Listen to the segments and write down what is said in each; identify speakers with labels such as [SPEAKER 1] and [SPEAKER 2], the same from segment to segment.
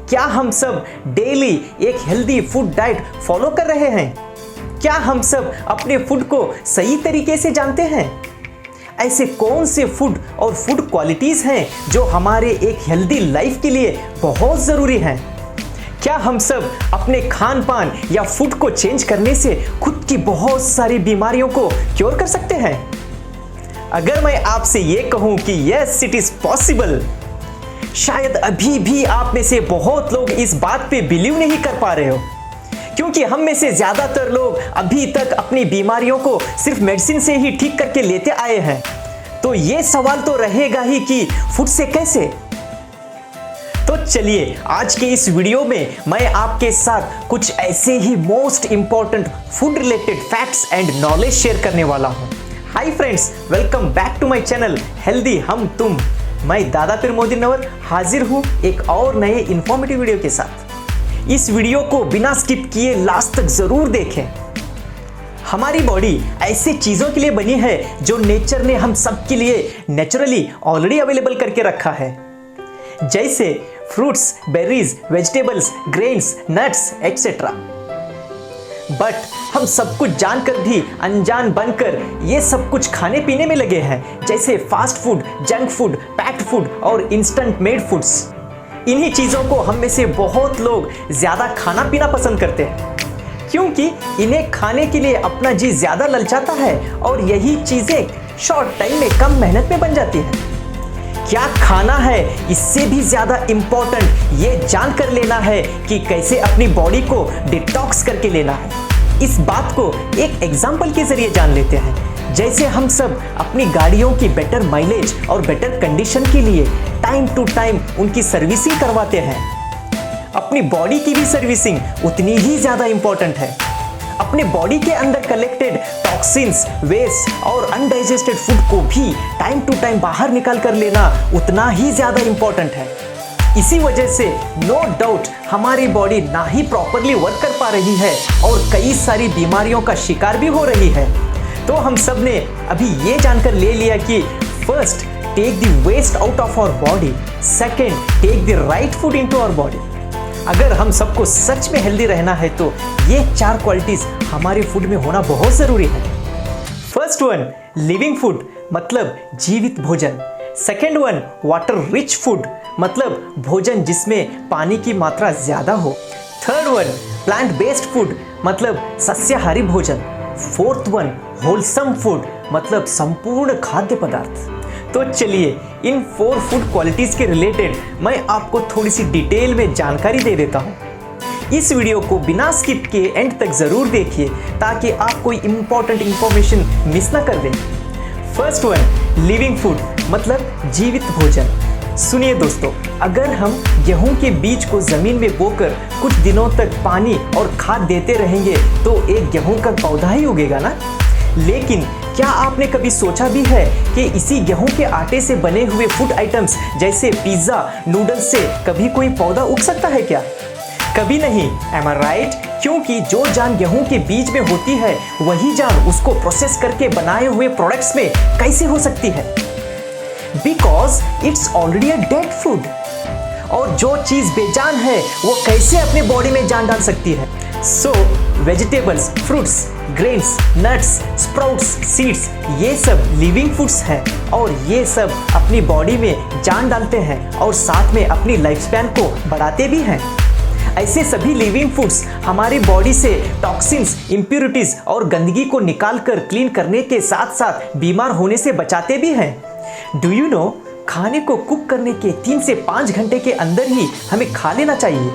[SPEAKER 1] क्या हम सब डेली एक हेल्दी फूड डाइट फॉलो कर रहे हैं? क्या हम सब अपने फूड को सही तरीके से जानते हैं? ऐसे कौन से फूड और फूड क्वालिटीज हैं जो हमारे एक हेल्दी लाइफ के लिए बहुत ज़रूरी हैं? क्या हम सब अपने खान पान या फूड को चेंज करने से खुद की बहुत सारी बीमारियों को क्योर कर सकते हैं? अगर मैं आपसे ये कहूं कि यस इट इज पॉसिबल, शायद अभी भी आप में से बहुत लोग इस बात पे बिलीव नहीं कर पा रहे हो, क्योंकि हम में से ज्यादातर लोग अभी तक अपनी बीमारियों को सिर्फ मेडिसिन से ही ठीक करके लेते आए हैं। तो ये सवाल तो रहेगा ही कि फूड से कैसे? तो चलिए आज के इस वीडियो में मैं आपके साथ कुछ ऐसे ही most important food related facts and knowledge share करने वाला हूं। Hi friends, welcome back to my channel healthy हम तुम। मैं दादा पीर मोदी नवर हाजिर हूं एक और नए इंफॉर्मेटिव वीडियो के साथ। इस वीडियो को बिना स्किप किए लास्ट तक जरूर देखें। हमारी बॉडी ऐसे चीजों के लिए बनी है जो नेचर ने हम सब के लिए नेचुरली ऑलरेडी अवेलेबल करके रखा है, जैसे fruits, berries, vegetables, grains, nuts etcetera. But हम सब कुछ जानकर भी अनजान बनकर ये सब कुछ खाने पीने में लगे हैं, जैसे fast food, junk food, packed food और इंस्टेंट मेड फूड्स। इन्हीं चीज़ों को हम में से बहुत लोग ज़्यादा खाना पीना पसंद करते हैं, क्योंकि इन्हें खाने के लिए अपना जी ज़्यादा ललचाता है और यही चीज़ें शॉर्ट टाइम में कम मेहनत में बन जाती हैं। क्या खाना है, इससे भी ज़्यादा इम्पोर्टेंट ये जान कर लेना है कि कैसे अपनी बॉडी को डिटॉक्स करके लेना है। इस बात को एक एग्जाम्पल के जरिए जान लेते हैं। जैसे हम सब अपनी गाड़ियों की बेटर माइलेज और बेटर कंडीशन के लिए टाइम टू टाइम उनकी सर्विसिंग करवाते हैं, अपनी बॉडी की भी सर्विसिंग उतनी ही ज़्यादा इम्पोर्टेंट है। अपने बॉडी के अंदर कलेक्टेड टॉक्सिन्स, वेस्ट और अनडाइजेस्टेड फूड को भी टाइम टू टाइम बाहर निकाल कर लेना उतना ही ज़्यादा इम्पोर्टेंट है। इसी वजह से नो डाउट हमारी बॉडी ना ही प्रॉपरली वर्क कर पा रही है और कई सारी बीमारियों का शिकार भी हो रही है। तो हम सब ने अभी ये जानकर ले लिया कि first, take the waste out of our body, second, take the right food into our body. अगर हम सबको सच में हेल्दी रहना है तो ये चार क्वालिटीज हमारे फूड में होना बहुत ज़रूरी है। फर्स्ट वन, लिविंग फूड मतलब जीवित भोजन। Second one, water rich food मतलब भोजन जिसमें पानी की मात्रा ज़्यादा हो। Third one, plant based food मतलब सस्याहारी भोजन। फोर्थ वन, होलसम फूड मतलब संपूर्ण खाद्य पदार्थ। तो चलिए इन 4 फूड क्वालिटीज़ के रिलेटेड मैं आपको थोड़ी सी डिटेल में जानकारी दे देता हूँ। इस वीडियो को बिना स्किप के एंड तक ज़रूर देखिए ताकि आप कोई इंपॉर्टेंट इंफॉर्मेशन मिस ना कर दें। फर्स्ट वन, लिविंग फूड मतलब जीवित भोजन। सुनिए दोस्तों, अगर हम गेहूं के बीज को ज़मीन में बोकर कुछ दिनों तक पानी और खाद देते रहेंगे तो एक गेहूं का पौधा ही उगेगा ना। लेकिन क्या आपने कभी सोचा भी है कि इसी गेहूं के आटे से बने हुए फूड आइटम्स जैसे पिज्ज़ा, नूडल्स से कभी कोई पौधा उग सकता है क्या? कभी नहीं। एम आई राइट? क्योंकि जो जान गेहूं के बीज में होती है वही जान उसको प्रोसेस करके बनाए हुए प्रोडक्ट्स में कैसे हो सकती है? Because it's already a dead food. और जो चीज़ बेजान है वो कैसे अपने बॉडी में जान डाल सकती है? So vegetables, fruits, grains, nuts, sprouts, seeds ये सब लिविंग फूड्स हैं और ये सब अपनी बॉडी में जान डालते हैं और साथ में अपनी लाइफ स्पैन को बढ़ाते भी हैं। ऐसे सभी लिविंग फूड्स हमारी बॉडी से टॉक्सिन्स, इम्प्यूरिटीज और गंदगी को निकाल कर क्लीन करने के साथ साथ बीमार होने से बचाते भी हैं। डू यू नो, खाने को कुक करने के 3 से 5 घंटे के अंदर ही हमें खा लेना चाहिए,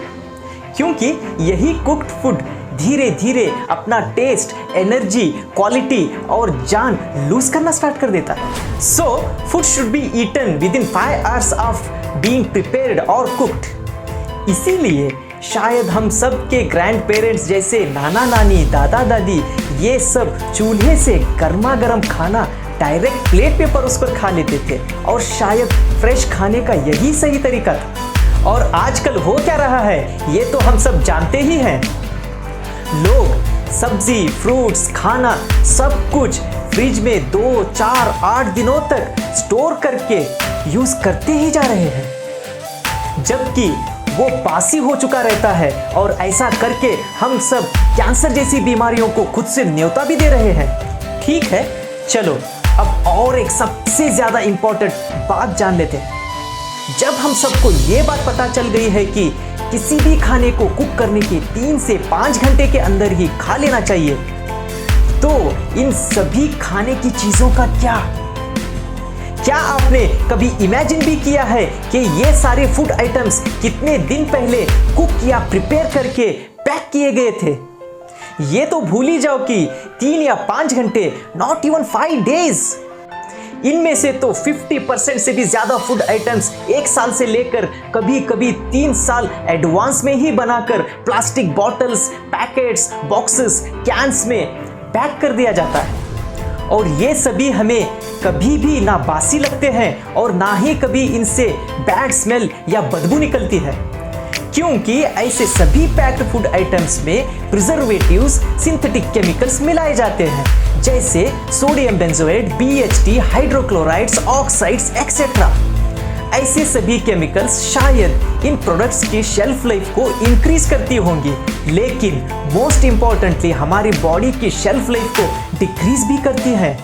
[SPEAKER 1] क्योंकि यही कुक्ड फूड धीरे धीरे अपना टेस्ट, एनर्जी, क्वालिटी और जान लूज करना स्टार्ट कर देता है। So food should be eaten within 5 hours of being prepared और कुक्ड। इसीलिए शायद हम सब के ग्रैंड पेरेंट्स जैसे नाना नानी, दादा दादी ये सब चूल्हे से गर्मा गर्म खाना डायरेक्ट प्लेट पे परोस कर खा लेते थे और शायद फ्रेश खाने का यही सही तरीका था। और आजकल हो क्या रहा है ये तो हम सब जानते ही हैं। लोग सब्जी, फ्रूट्स, खाना सब कुछ फ्रिज में 2, 4, 8 दिनों तक स्टोर करके यूज करते ही जा रहे हैं, जबकि वो बासी हो चुका रहता है और ऐसा करके हम सब कैंसर जैसी बीमारियों को खुद से न्योता भी दे रहे हैं। ठीक है, चलो अब और एक सबसे ज्यादा इंपॉर्टेंट बात जान लेते हैं। जब हम सबको ये बात पता चल गई है कि किसी भी खाने को कुक करने के 3 से 5 घंटे के अंदर ही खा लेना चाहिए, तो इन सभी खाने की चीजों का क्या आपने कभी इमेजिन भी किया है कि ये सारे फूड आइटम्स कितने दिन पहले कुक या प्रिपेयर करके पैक किए गए थे? ये तो भूल ही जाओ कि 3 या 5 घंटे, नॉट इवन 5 डेज। इनमें से तो 50% से भी ज्यादा फूड आइटम्स 1 साल से लेकर कभी कभी 3 साल एडवांस में ही बनाकर plastic bottles, packets, boxes, cans में पैक कर दिया जाता है। और ये सभी हमें कभी भी ना बासी लगते हैं और ना ही कभी इनसे बैड स्मेल या बदबू निकलती है, क्योंकि ऐसे सभी पैक्ड फूड आइटम्स में प्रिजर्वेटिव्स, सिंथेटिक केमिकल्स मिलाए जाते हैं, जैसे sodium benzoate, BHT, hydrochlorides, oxides etcetera. ऐसे सभी केमिकल्स शायद इन प्रोडक्ट्स की शेल्फ लाइफ को इंक्रीज करती होंगी, लेकिन मोस्ट इंपॉर्टेंटली हमारी बॉडी की शेल्फ लाइफ को डिक्रीज भी करती हैं।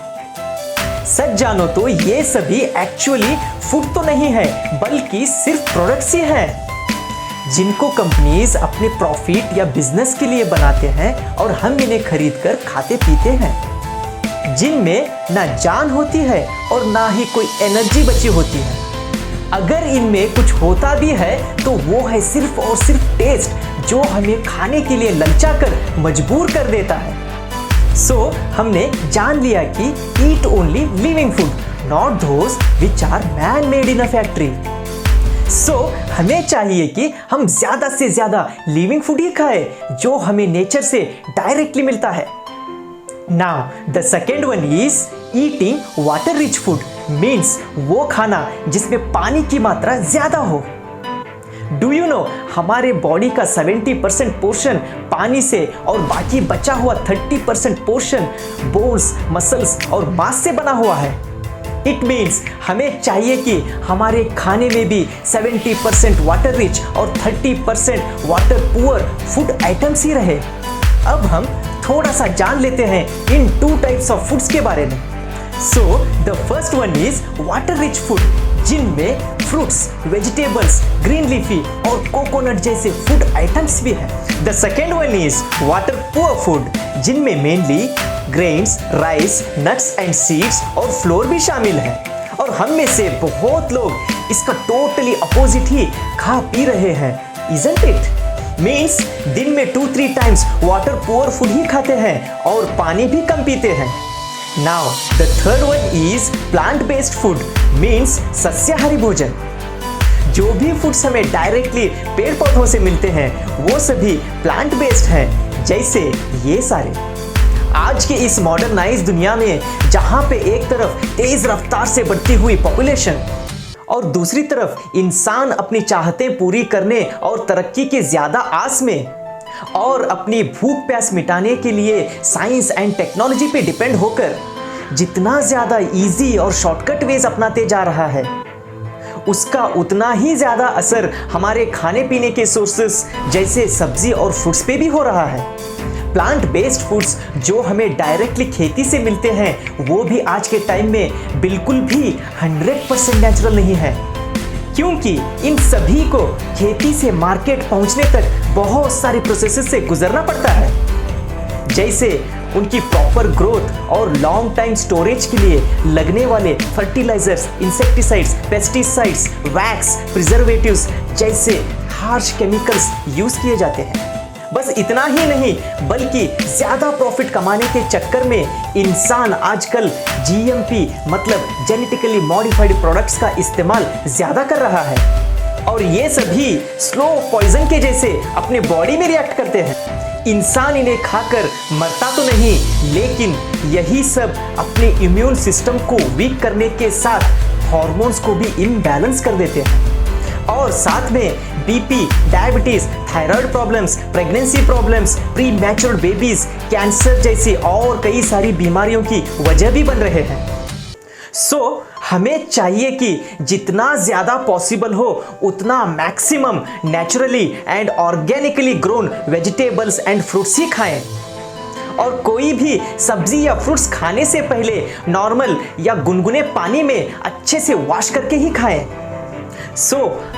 [SPEAKER 1] सच जानो तो ये सभी एक्चुअली फूड तो नहीं है, बल्कि सिर्फ प्रोडक्ट्स ही हैं, जिनको कंपनीज अपने प्रॉफिट या बिजनेस के लिए बनाते हैं और हम इन्हें खरीद कर खाते पीते हैं, जिनमें ना जान होती है और ना ही कोई एनर्जी बची होती है। अगर इनमें कुछ होता भी है तो वो है सिर्फ और सिर्फ टेस्ट, जो हमें खाने के लिए ललचा कर मजबूर कर देता है। सो हमने जान लिया कि eat only living food, not those which are man made in a factory. So हमें चाहिए कि हम ज्यादा से ज्यादा लिविंग फूड ही खाएं, जो हमें नेचर से डायरेक्टली मिलता है। Now the second one is eating water rich food, means वो खाना जिसमें पानी की मात्रा ज्यादा हो। डू यू नो, हमारे बॉडी का 70% पोर्शन पानी से और बाकी बचा हुआ 30% पोर्शन बोन्स, मसल्स और मांस से बना हुआ है। इट मीन्स हमें चाहिए कि हमारे खाने में भी 70% वाटर रिच और 30% वाटर पुअर फूड आइटम्स ही रहे। अब हम थोड़ा सा जान लेते हैं इन 2 टाइप्स ऑफ फूड्स के बारे में। So the first one is water rich food, जिनमें फ्रूट्स, वेजिटेबल्स, ग्रीन लीफी और कोकोनट जैसे फूड आइटम्स भी हैं। The second one is water poor food, जिनमें mainly grains, rice, nuts and seeds और फ्लोर भी शामिल है। और हम में से बहुत लोग इसका टोटली अपोजिट ही खा पी रहे हैं, isn't it? मीन्स दिन में 2-3 टाइम्स वाटर पुअर फूड ही खाते हैं और पानी भी कम पीते हैं। Now the third one is plant-based food, means सस्याहारी भोजन। जो भी फूड्स हमें डायरेक्टली पेड़ पौधों से मिलते हैं वो सभी प्लांट बेस्ड हैं, जैसे ये सारे। आज के इस मॉडर्नाइज दुनिया में जहां पे एक तरफ तेज रफ्तार से बढ़ती हुई पॉपुलेशन और दूसरी तरफ इंसान अपनी चाहतें पूरी करने और तरक्की के ज्यादा आस में और अपनी भूख प्यास मिटाने के लिए साइंस एंड टेक्नोलॉजी पे डिपेंड होकर जितना ज्यादा इजी और शॉर्टकट वेज अपनाते जा रहा है, उसका उतना ही ज्यादा असर हमारे खाने पीने के सोर्सेस जैसे सब्जी और फ्रूट्स पे भी हो रहा है। प्लांट बेस्ड फूड्स जो हमें डायरेक्टली खेती से मिलते हैं वो भी आज के टाइम में बिल्कुल भी 100% नेचुरल नहीं है, क्योंकि इन सभी को खेती से मार्केट पहुंचने तक बहुत सारे प्रोसेसेस से गुजरना पड़ता है, जैसे उनकी प्रॉपर ग्रोथ और लॉन्ग टाइम स्टोरेज के लिए लगने वाले fertilizers, insecticides, pesticides, wax, preservatives जैसे हार्श केमिकल्स यूज किए जाते हैं। बस इतना ही नहीं बल्कि ज्यादा प्रॉफिट कमाने के चक्कर में इंसान आजकल जीएमपी मतलब जेनेटिकली मॉडिफाइड प्रोडक्ट्स का इस्तेमाल ज्यादा कर रहा है, और ये सभी स्लो पॉइजन के जैसे अपने बॉडी में रिएक्ट करते हैं। इंसान इन्हें खाकर मरता तो नहीं, लेकिन यही सब अपने इम्यून सिस्टम को वीक करने के साथ हार्मोन्स को भी इम्बैलेंस कर देते हैं, और साथ में BP, diabetes, thyroid problems, pregnancy problems, pre mature babies, cancer जैसी और कई सारी बीमारियों की वजह भी बन रहे हैं। सो हमें चाहिए कि जितना ज़्यादा पॉसिबल हो उतना maximum naturally and organically grown vegetables and fruits ही खाएं। और कोई भी सब्जी या फ्रूट्स खाने से पहले नॉर्मल या गुनगुने पानी में अच्छे से वॉश करके ही खाएं।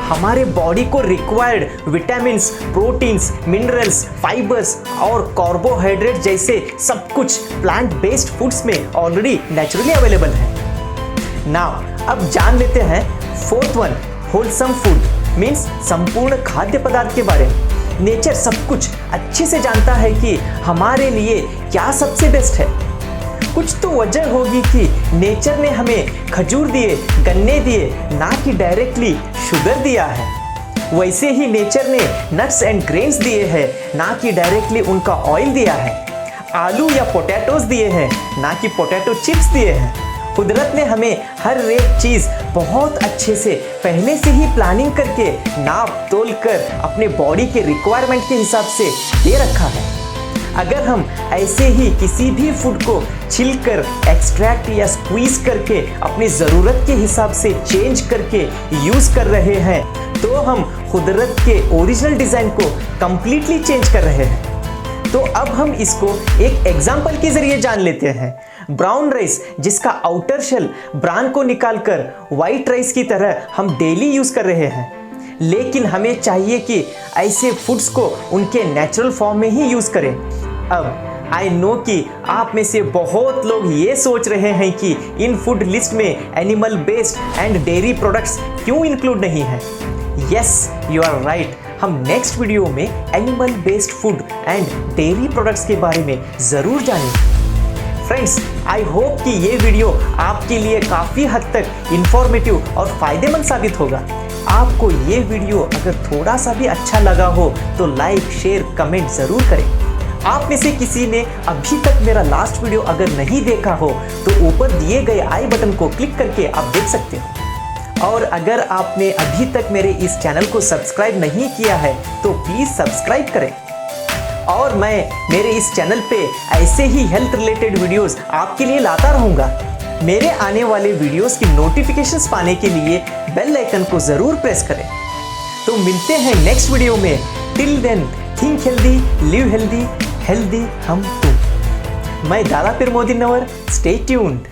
[SPEAKER 1] हमारे बॉडी को required vitamins, proteins, minerals, fibres और कार्बोहाइड्रेट जैसे सब कुछ प्लांट बेस्ड फूड्स में ऑलरेडी नेचुरली अवेलेबल है। नाउ अब जान लेते हैं fourth one, wholesome food means संपूर्ण खाद्य पदार्थ के बारे में। नेचर सब कुछ अच्छे से जानता है कि हमारे लिए क्या सबसे बेस्ट है। कुछ तो वजह होगी कि नेचर ने हमें खजूर दिए, गन्ने दिए, ना कि डायरेक्टली शुगर दिया है। वैसे ही नेचर ने नट्स एंड ग्रेन्स दिए हैं, ना कि डायरेक्टली उनका ऑयल दिया है। आलू या पोटैटोज दिए हैं, ना कि पोटैटो चिप्स दिए हैं। कुदरत ने हमें हर एक चीज़ बहुत अच्छे से पहले से ही प्लानिंग करके नाप तोल कर अपने बॉडी के रिक्वायरमेंट के हिसाब से दे रखा है। अगर हम ऐसे ही किसी भी फूड को छिलकर, एक्सट्रैक्ट या स्क्वीज करके अपनी ज़रूरत के हिसाब से चेंज करके यूज़ कर रहे हैं तो हम कुदरत के ओरिजिनल डिज़ाइन को कंप्लीटली चेंज कर रहे हैं। तो अब हम इसको एक एग्जाम्पल के जरिए जान लेते हैं। ब्राउन राइस जिसका आउटर शेल ब्रान को निकालकर वाइट राइस की तरह हम डेली यूज़ कर रहे हैं, लेकिन हमें चाहिए कि ऐसे फूड्स को उनके नेचुरल फॉर्म में ही यूज़ करें। अब आई नो कि आप में से बहुत लोग ये सोच रहे हैं कि इन फूड लिस्ट में animal based and dairy products क्यों इंक्लूड नहीं है। Yes, you are right. हम नेक्स्ट वीडियो में animal based food and dairy products के बारे में ज़रूर जानेंगे। फ्रेंड्स, आई होप कि ये वीडियो आपके लिए काफ़ी हद तक इंफॉर्मेटिव और फायदेमंद साबित होगा। आपको ये वीडियो अगर थोड़ा सा भी अच्छा लगा हो तो लाइक, शेयर, कमेंट ज़रूर करें। आप में से किसी ने अभी तक मेरा लास्ट वीडियो अगर नहीं देखा हो तो ऊपर दिए गए आई बटन को क्लिक करके आप देख सकते हो। और अगर आपने अभी तक मेरे इस चैनल को सब्सक्राइब नहीं किया है तो प्लीज़ सब्सक्राइब करें। और मैं मेरे इस चैनल पे ऐसे ही हेल्थ रिलेटेड वीडियोस आपके लिए लाता रहूँगा। मेरे आने वाले वीडियोस की नोटिफिकेशंस पाने के लिए बेल आइकन को ज़रूर प्रेस करें। तो मिलते हैं नेक्स्ट वीडियो में। Till then, think healthy, live healthy, healthy हम तुम। मैं दादा पीर मोदी नवर। Stay tuned.